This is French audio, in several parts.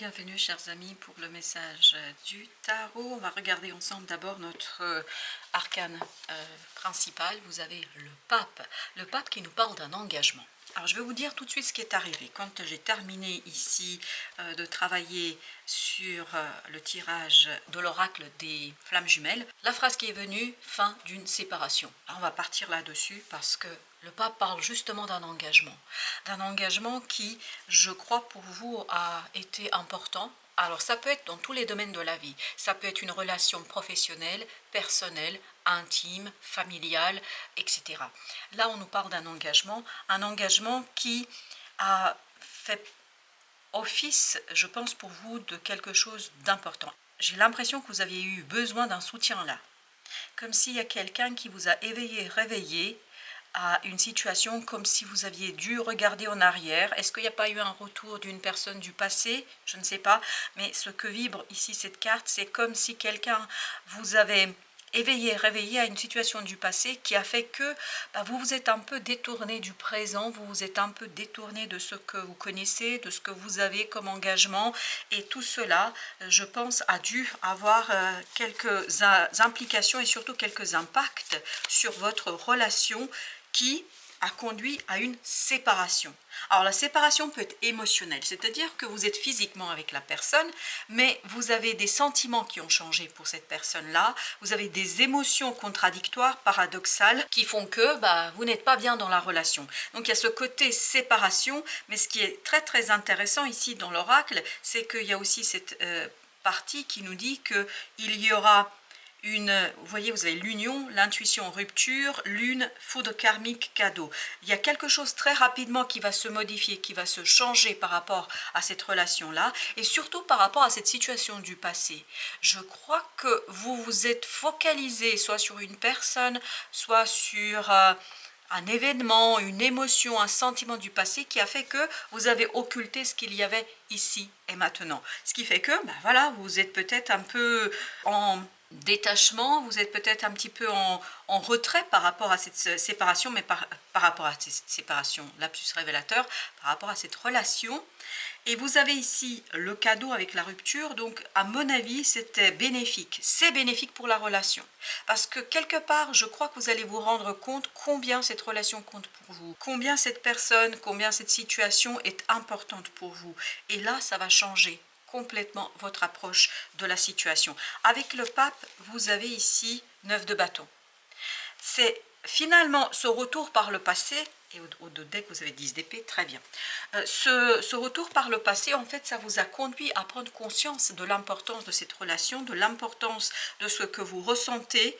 bienvenue chers amis pour le message du tarot. On va regarder ensemble d'abord notre arcane principal. Vous avez le pape qui nous parle d'un engagement. Alors je vais vous dire tout de suite ce qui est arrivé. Quand j'ai terminé ici de travailler sur le tirage de l'oracle des flammes jumelles, la phrase qui est venue, fin d'une séparation. Alors on va partir là-dessus parce que le pape parle justement d'un engagement qui, je crois, pour vous a été important. Alors ça peut être dans tous les domaines de la vie, ça peut être une relation professionnelle, personnelle, intime, familiale, etc. Là on nous parle d'un engagement qui a fait office, je pense pour vous, de quelque chose d'important. J'ai l'impression que vous aviez eu besoin d'un soutien là, comme s'il y a quelqu'un qui vous a éveillé, réveillé, à une situation comme si vous aviez dû regarder en arrière. Est-ce qu'il n'y a pas eu un retour d'une personne du passé? Je ne sais pas, mais ce que vibre ici cette carte, c'est comme si quelqu'un vous avait éveillé, réveillé à une situation du passé qui a fait que vous vous êtes un peu détourné du présent, vous vous êtes un peu détourné de ce que vous connaissez, de ce que vous avez comme engagement, et tout cela, je pense, a dû avoir quelques implications et surtout quelques impacts sur votre relation qui a conduit à une séparation. Alors la séparation peut être émotionnelle, c'est-à-dire que vous êtes physiquement avec la personne, mais vous avez des sentiments qui ont changé pour cette personne-là, vous avez des émotions contradictoires, paradoxales, qui font que vous n'êtes pas bien dans la relation. Donc il y a ce côté séparation, mais ce qui est très très intéressant ici dans l'oracle, c'est qu'il y a aussi cette partie qui nous dit qu'il y aura vous voyez, vous avez l'union, l'intuition, rupture, lune, foudre karmique, cadeau. Il y a quelque chose très rapidement qui va se modifier, qui va se changer par rapport à cette relation-là, et surtout par rapport à cette situation du passé. Je crois que vous vous êtes focalisé soit sur une personne, soit sur un événement, une émotion, un sentiment du passé qui a fait que vous avez occulté ce qu'il y avait ici et maintenant. Ce qui fait que, voilà, vous êtes peut-être un peu en détachement, vous êtes peut-être un petit peu en retrait par rapport à cette séparation, mais par rapport à cette séparation, lapsus révélateur, par rapport à cette relation. Et vous avez ici le cadeau avec la rupture, donc à mon avis c'était bénéfique, c'est bénéfique pour la relation. Parce que quelque part, je crois que vous allez vous rendre compte combien cette relation compte pour vous, combien cette personne, combien cette situation est importante pour vous. Et là, ça va changer complètement votre approche de la situation. Avec le pape, vous avez ici 9 de bâton. C'est finalement ce retour par le passé, et au deck vous avez 10 d'épée, très bien. Ce retour par le passé, en fait, ça vous a conduit à prendre conscience de l'importance de cette relation, de l'importance de ce que vous ressentez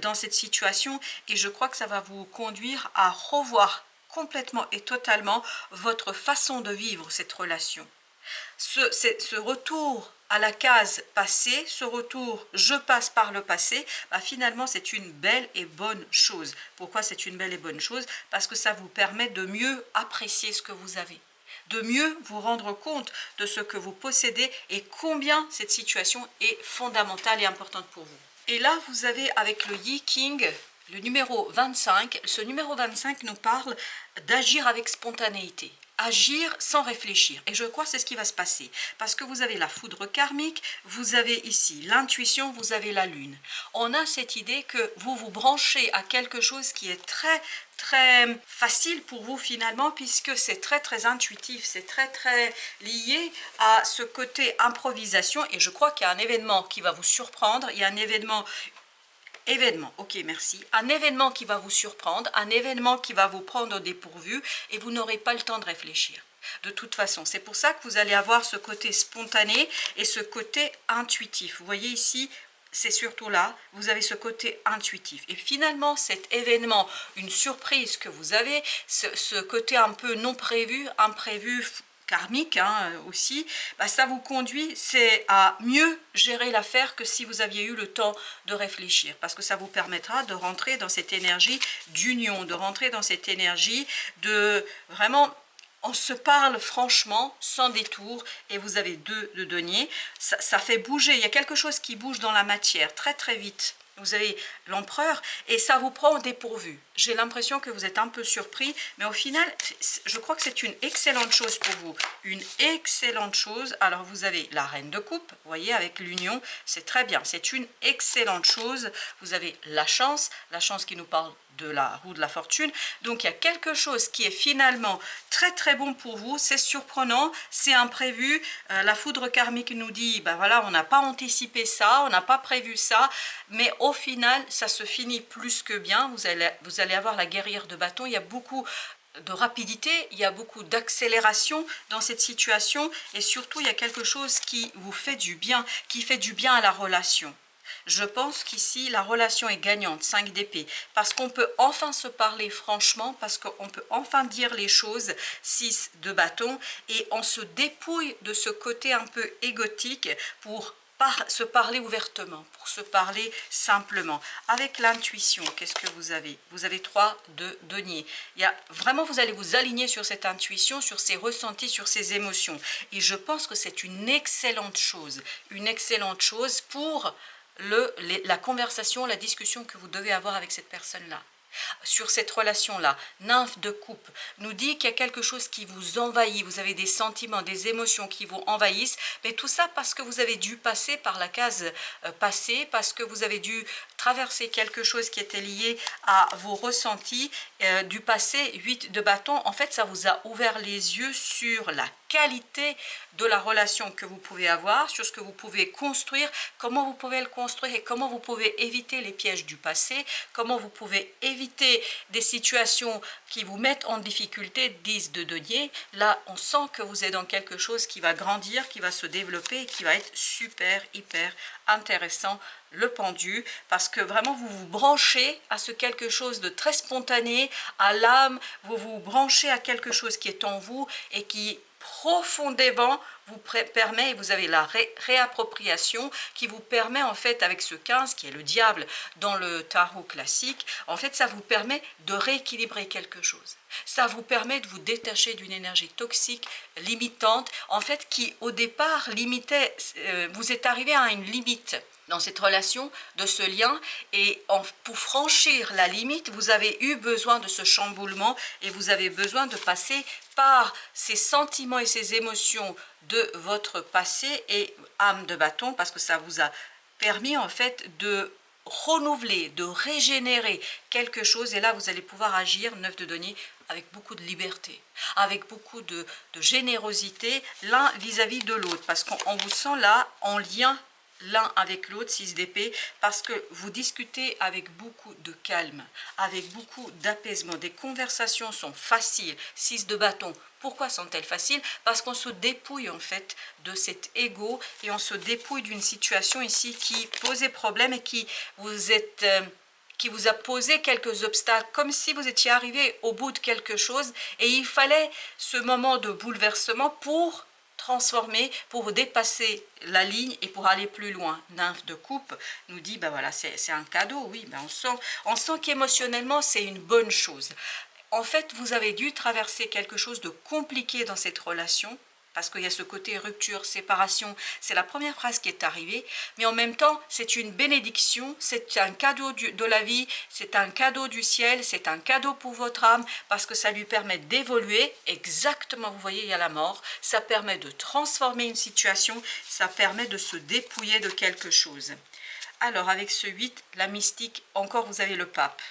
dans cette situation, et je crois que ça va vous conduire à revoir complètement et totalement votre façon de vivre cette relation. Ce retour à la case passée, ce retour je passe par le passé, finalement c'est une belle et bonne chose. Pourquoi c'est une belle et bonne chose? Parce que ça vous permet de mieux apprécier ce que vous avez, de mieux vous rendre compte de ce que vous possédez et combien cette situation est fondamentale et importante pour vous. Et là vous avez avec le Yi King, le numéro 25, ce numéro 25 nous parle d'agir avec spontanéité. Agir sans réfléchir, et je crois que c'est ce qui va se passer, parce que vous avez la foudre karmique, vous avez ici l'intuition, vous avez la lune. On a cette idée que vous vous branchez à quelque chose qui est très très facile pour vous finalement, puisque c'est très très intuitif, c'est très très lié à ce côté improvisation, et je crois qu'il y a un événement qui va vous surprendre, il y a un événement, ok merci, un événement qui va vous surprendre, un événement qui va vous prendre au dépourvu et vous n'aurez pas le temps de réfléchir. De toute façon, c'est pour ça que vous allez avoir ce côté spontané et ce côté intuitif. Vous voyez ici, c'est surtout là, vous avez ce côté intuitif. Et finalement, cet événement, une surprise que vous avez, ce côté un peu non prévu, imprévu, karmique aussi, ça vous conduit à mieux gérer l'affaire que si vous aviez eu le temps de réfléchir, parce que ça vous permettra de rentrer dans cette énergie d'union, de rentrer dans cette énergie de vraiment, on se parle franchement, sans détour, et vous avez 2 de denier, ça fait bouger, il y a quelque chose qui bouge dans la matière très très vite. vous avez l'empereur et ça vous prend au dépourvu. J'ai l'impression que vous êtes un peu surpris, mais au final, je crois que c'est une excellente chose pour vous. Une excellente chose. Alors, vous avez la reine de coupe, vous voyez, avec l'union, c'est très bien. C'est une excellente chose. Vous avez la chance qui nous parle de la roue de la fortune. Donc, il y a quelque chose qui est finalement très, très bon pour vous. C'est surprenant, c'est imprévu. La foudre karmique nous dit, ben voilà, on n'a pas anticipé ça, on n'a pas prévu ça, mais au final, ça se finit plus que bien. Vous allez avoir la guerrière de bâton. Il y a beaucoup de rapidité, il y a beaucoup d'accélération dans cette situation et surtout, il y a quelque chose qui vous fait du bien, qui fait du bien à la relation. Je pense qu'ici, la relation est gagnante, 5 d'épée, parce qu'on peut enfin se parler franchement, parce qu'on peut enfin dire les choses, 6 de bâton, et on se dépouille de ce côté un peu égotique pour se parler ouvertement, pour se parler simplement. Avec l'intuition, qu'est-ce que vous avez? Vous avez 3 de denier. Vraiment, vous allez vous aligner sur cette intuition, sur ces ressentis, sur ces émotions. Et je pense que c'est une excellente chose pour la conversation, la discussion que vous devez avoir avec cette personne-là. Sur cette relation-là, nymphe de coupe nous dit qu'il y a quelque chose qui vous envahit, vous avez des sentiments, des émotions qui vous envahissent, mais tout ça parce que vous avez dû passer par la case passée, parce que vous avez dû traverser quelque chose qui était lié à vos ressentis du passé. 8 de bâton, en fait, ça vous a ouvert les yeux sur la qualité de la relation que vous pouvez avoir, sur ce que vous pouvez construire, comment vous pouvez le construire et comment vous pouvez éviter les pièges du passé, comment vous pouvez éviter des situations qui vous mettent en difficulté. 10 de denier, là on sent que vous êtes dans quelque chose qui va grandir, qui va se développer, qui va être super, hyper intéressant, le pendu, parce que vraiment vous vous branchez à ce quelque chose de très spontané, à l'âme, vous vous branchez à quelque chose qui est en vous et qui profondément vous permet, et vous avez la réappropriation qui vous permet en fait avec ce 15 qui est le diable dans le tarot classique, en fait ça vous permet de rééquilibrer quelque chose. Ça vous permet de vous détacher d'une énergie toxique, limitante, en fait qui au départ limitait, vous êtes arrivé à une limite dans cette relation, de ce lien, et pour franchir la limite, vous avez eu besoin de ce chamboulement et vous avez besoin de passer par ces sentiments et ces émotions de votre passé et âme de bâton, parce que ça vous a permis en fait de renouveler, de régénérer quelque chose, et là vous allez pouvoir agir, 9 de denier, avec beaucoup de liberté, avec beaucoup de générosité l'un vis-à-vis de l'autre, parce qu'on vous sent là en lien l'un avec l'autre, 6 d'épée, parce que vous discutez avec beaucoup de calme, avec beaucoup d'apaisement. Des conversations sont faciles. 6 de bâton, pourquoi sont-elles faciles? Parce qu'on se dépouille en fait de cet ego et on se dépouille d'une situation ici qui posait problème et qui vous a posé quelques obstacles, comme si vous étiez arrivé au bout de quelque chose et il fallait ce moment de bouleversement pour transformer, pour dépasser la ligne et pour aller plus loin. Nymphe de coupe nous dit, ben voilà, c'est un cadeau, oui, ben on sent qu'émotionnellement c'est une bonne chose. En fait, vous avez dû traverser quelque chose de compliqué dans cette relation, parce qu'il y a ce côté rupture, séparation, c'est la première phrase qui est arrivée, mais en même temps, c'est une bénédiction, c'est un cadeau de la vie, c'est un cadeau du ciel, c'est un cadeau pour votre âme, parce que ça lui permet d'évoluer, exactement, vous voyez, il y a la mort, ça permet de transformer une situation, ça permet de se dépouiller de quelque chose. Alors, avec ce 8, la mystique, encore vous avez le pape.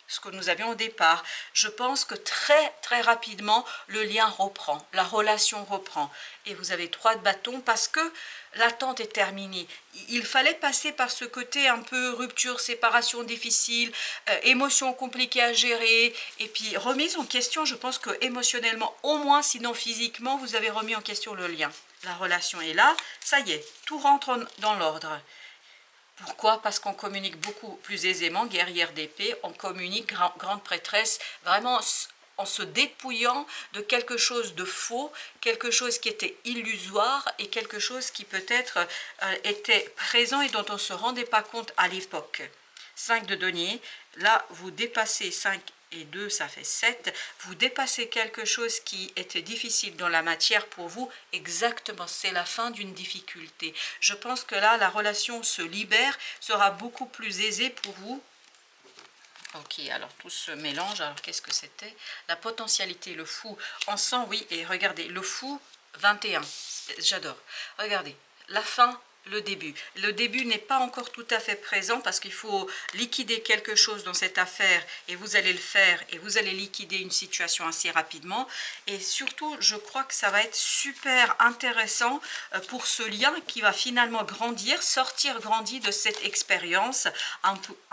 Ce que nous avions au départ, je pense que très rapidement le lien reprend, la relation reprend, et vous avez 3 de bâton parce que l'attente est terminée. Il fallait passer par ce côté un peu rupture, séparation difficile, émotions compliquées à gérer, et puis remise en question. Je pense que émotionnellement, au moins, sinon physiquement, vous avez remis en question le lien. La relation est là, ça y est, tout rentre dans l'ordre. Pourquoi? Parce qu'on communique beaucoup plus aisément, guerrière d'épée, on communique, grande prêtresse, vraiment en se dépouillant de quelque chose de faux, quelque chose qui était illusoire et quelque chose qui peut-être était présent et dont on ne se rendait pas compte à l'époque. 5 de denier, là vous dépassez 5 et 2, ça fait 7. Vous dépassez quelque chose qui était difficile dans la matière pour vous. Exactement, c'est la fin d'une difficulté. Je pense que là, la relation se libère, sera beaucoup plus aisée pour vous. Ok, alors tout se mélange. Alors qu'est-ce que c'était? La potentialité, le fou. On sent, oui, et regardez, le fou, 21. J'adore. Regardez, la fin, le début. Le début n'est pas encore tout à fait présent parce qu'il faut liquider quelque chose dans cette affaire et vous allez le faire et vous allez liquider une situation assez rapidement. Et surtout, je crois que ça va être super intéressant pour ce lien qui va finalement grandir, sortir grandi de cette expérience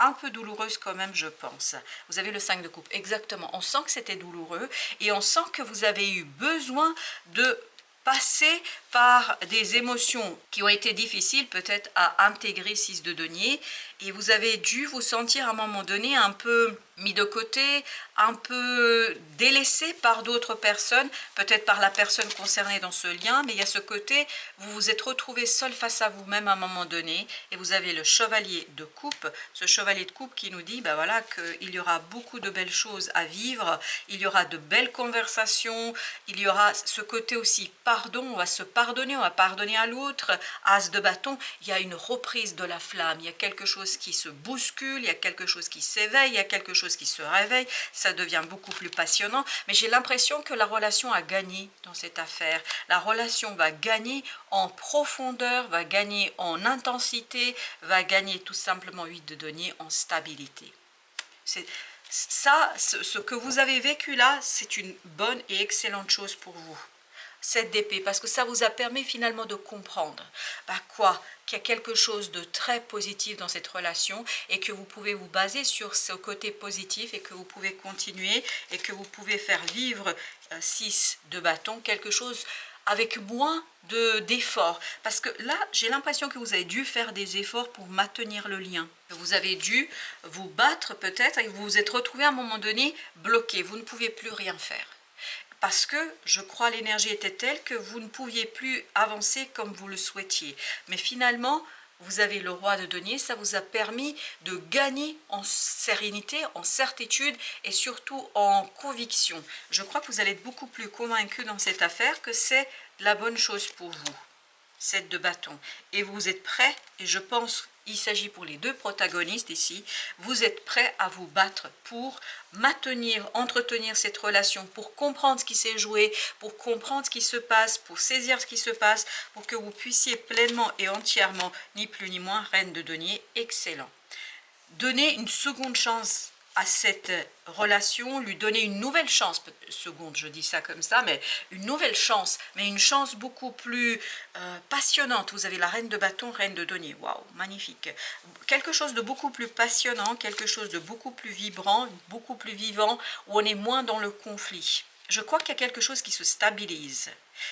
un peu douloureuse quand même, je pense. Vous avez le 5 de coupe, exactement. On sent que c'était douloureux et on sent que vous avez eu besoin de passer par des émotions qui ont été difficiles peut-être à intégrer 6 de denier et vous avez dû vous sentir à un moment donné un peu mis de côté, un peu délaissé par d'autres personnes, peut-être par la personne concernée dans ce lien, mais il y a ce côté, vous vous êtes retrouvé seul face à vous-même à un moment donné et vous avez le chevalier de coupe, ce chevalier de coupe qui nous dit ben voilà, qu'il y aura beaucoup de belles choses à vivre, il y aura de belles conversations, il y aura ce côté aussi pardon, on va se pardonner, on va pardonner à l'autre, as de bâton, il y a une reprise de la flamme, il y a quelque chose qui se bouscule, il y a quelque chose qui s'éveille, il y a quelque chose qui se réveille, ça devient beaucoup plus passionnant, mais j'ai l'impression que la relation a gagné dans cette affaire. La relation va gagner en profondeur, va gagner en intensité, va gagner tout simplement 8 de denier en stabilité. C'est ça, ce que vous avez vécu là, c'est une bonne et excellente chose pour vous. 7 d'épée, parce que ça vous a permis finalement de comprendre qu'il y a quelque chose de très positif dans cette relation et que vous pouvez vous baser sur ce côté positif et que vous pouvez continuer et que vous pouvez faire vivre 6 de bâton, quelque chose avec moins d'efforts. Parce que là, j'ai l'impression que vous avez dû faire des efforts pour maintenir le lien. Vous avez dû vous battre peut-être et vous vous êtes retrouvé à un moment donné bloqué. Vous ne pouviez plus rien faire. Parce que, je crois, l'énergie était telle que vous ne pouviez plus avancer comme vous le souhaitiez. Mais finalement, vous avez le roi de denier, ça vous a permis de gagner en sérénité, en certitude et surtout en conviction. Je crois que vous allez être beaucoup plus convaincu dans cette affaire que c'est la bonne chose pour vous. 7 de bâton. Et vous êtes prêts, et je pense il s'agit pour les deux protagonistes ici, vous êtes prêts à vous battre pour maintenir, entretenir cette relation, pour comprendre ce qui s'est joué, pour comprendre ce qui se passe, pour saisir ce qui se passe, pour que vous puissiez pleinement et entièrement, ni plus ni moins, reine de denier, excellent. Donnez une seconde chance à cette relation, lui donner une nouvelle chance, seconde, je dis ça comme ça, mais une nouvelle chance, mais une chance beaucoup plus passionnante. Vous avez la reine de bâton, reine de denier, waouh, magnifique. Quelque chose de beaucoup plus passionnant, quelque chose de beaucoup plus vibrant, beaucoup plus vivant, où on est moins dans le conflit. Je crois qu'il y a quelque chose qui se stabilise.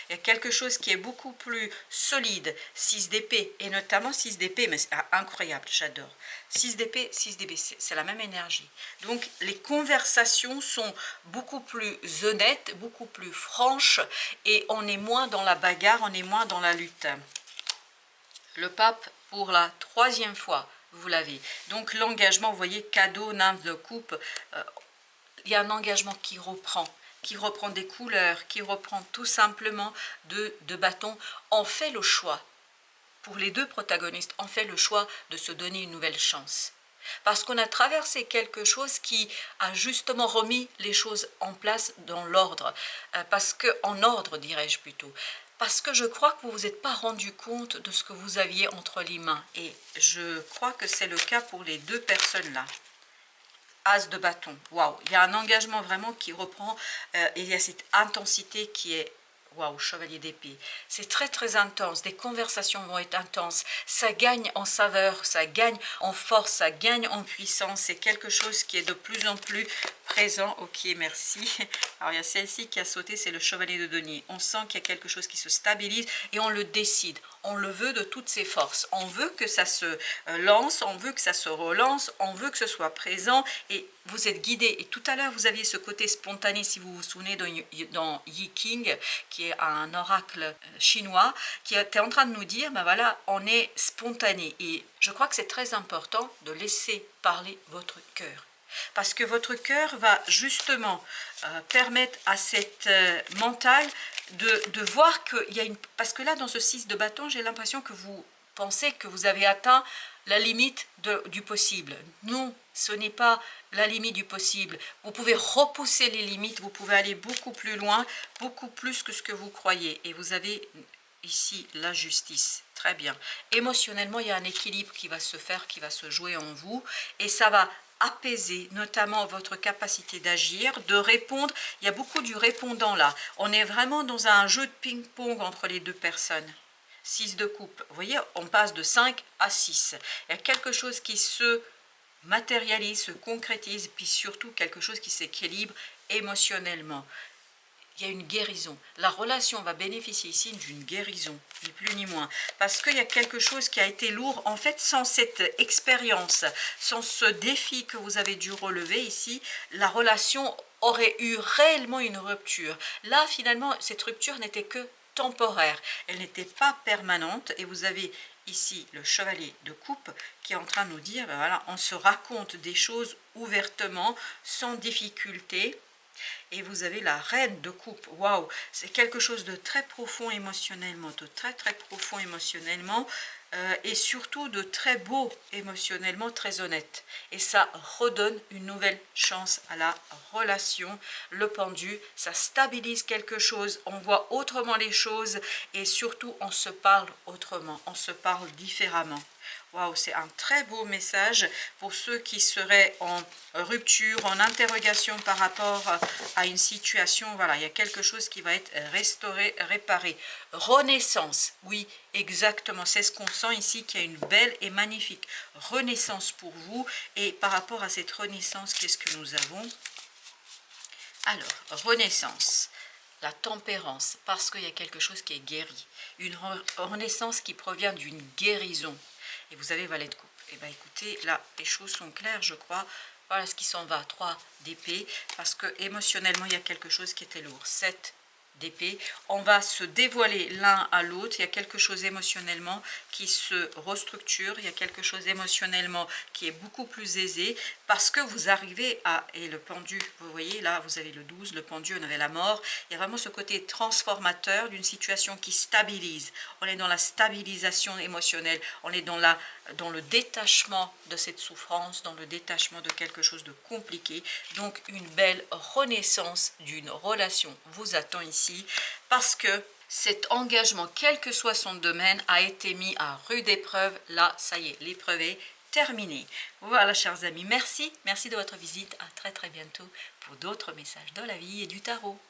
Il y a quelque chose qui est beaucoup plus solide, 6 d'épée, et notamment 6 d'épée, mais c'est incroyable, j'adore. 6 d'épée, c'est la même énergie. Donc les conversations sont beaucoup plus honnêtes, beaucoup plus franches, et on est moins dans la bagarre, on est moins dans la lutte. Le pape, pour la 3e fois, vous l'avez. Donc l'engagement, vous voyez, cadeau, nymphe de coupe, il y a un engagement qui reprend des couleurs, qui reprend tout simplement de bâton. On fait le choix, pour les deux protagonistes, on fait le choix de se donner une nouvelle chance. Parce qu'on a traversé quelque chose qui a justement remis les choses en place dans l'ordre. En ordre, dirais-je plutôt. Parce que je crois que vous ne vous êtes pas rendu compte de ce que vous aviez entre les mains. Et je crois que c'est le cas pour les deux personnes-là. As de bâton, waouh, il y a un engagement vraiment qui reprend, et il y a cette intensité qui est, waouh, chevalier d'épée. C'est très très intense, des conversations vont être intenses, ça gagne en saveur, ça gagne en force, ça gagne en puissance, c'est quelque chose qui est de plus en plus présent. Ok, merci. Alors il y a celle-ci qui a sauté, c'est le chevalier de denier. On sent qu'il y a quelque chose qui se stabilise et on le décide. On le veut de toutes ses forces. On veut que ça se lance, on veut que ça se relance, on veut que ce soit présent et vous êtes guidé. Et tout à l'heure, vous aviez ce côté spontané, si vous vous souvenez, dans Yi King, qui est un oracle chinois, qui était en train de nous dire, ben voilà, on est spontané. Et je crois que c'est très important de laisser parler votre cœur. Parce que votre cœur va justement permettre à cette mentale de voir qu'il y a une... Parce que là, dans ce 6 de bâton, j'ai l'impression que vous pensez que vous avez atteint la limite du possible. Non, ce n'est pas la limite du possible. Vous pouvez repousser les limites, vous pouvez aller beaucoup plus loin, beaucoup plus que ce que vous croyez. Et vous avez ici la justice. Très bien. Émotionnellement, il y a un équilibre qui va se faire, qui va se jouer en vous. Et ça va apaiser notamment votre capacité d'agir, de répondre. Il y a beaucoup du répondant là. On est vraiment dans un jeu de ping-pong entre les deux personnes. 6 de coupe. Vous voyez, on passe de 5 à 6. Il y a quelque chose qui se matérialise, se concrétise, puis surtout quelque chose qui s'équilibre émotionnellement. Il y a une guérison. La relation va bénéficier ici d'une guérison, ni plus ni moins. Parce qu'il y a quelque chose qui a été lourd. En fait, sans cette expérience, sans ce défi que vous avez dû relever ici, la relation aurait eu réellement une rupture. Là, finalement, cette rupture n'était que temporaire. Elle n'était pas permanente. Et vous avez ici le chevalier de coupe qui est en train de nous dire, ben voilà, on se raconte des choses ouvertement, sans difficulté. Et vous avez la reine de coupe. Waouh, c'est quelque chose de très profond émotionnellement, de très très profond émotionnellement, et surtout de très beau émotionnellement, très honnête. Et ça redonne une nouvelle chance à la relation. Le pendu, ça stabilise quelque chose, on voit autrement les choses, et surtout on se parle autrement, on se parle différemment. Waouh, c'est un très beau message pour ceux qui seraient en rupture, en interrogation par rapport à une situation. Voilà, il y a quelque chose qui va être restauré, réparé. Renaissance, oui, exactement. C'est ce qu'on sent ici, qu'il y a une belle et magnifique renaissance pour vous. Et par rapport à cette renaissance, qu'est-ce que nous avons? Alors, renaissance. La tempérance, parce qu'il y a quelque chose qui est guéri. Une renaissance qui provient d'une guérison. Et vous avez valet de coupe. Et bien écoutez, là, les choses sont claires, je crois. Voilà ce qui s'en va. 3 d'épée, parce que émotionnellement, il y a quelque chose qui était lourd. 7 d'épée. On va se dévoiler l'un à l'autre. Il y a quelque chose émotionnellement qui se restructure. Il y a quelque chose émotionnellement qui est beaucoup plus aisé, parce que vous arrivez à... Et le pendu, vous voyez, là, vous avez le 12, le pendu, on avait la mort. Il y a vraiment ce côté transformateur d'une situation qui stabilise. On est dans la stabilisation émotionnelle. On est dans le détachement de cette souffrance, dans le détachement de quelque chose de compliqué. Donc, une belle renaissance d'une relation vous attend ici, parce que cet engagement, quel que soit son domaine, a été mis à rude épreuve. Là, ça y est, l'épreuve est terminée. Voilà, chers amis, merci de votre visite. À très très bientôt pour d'autres messages de la vie et du tarot.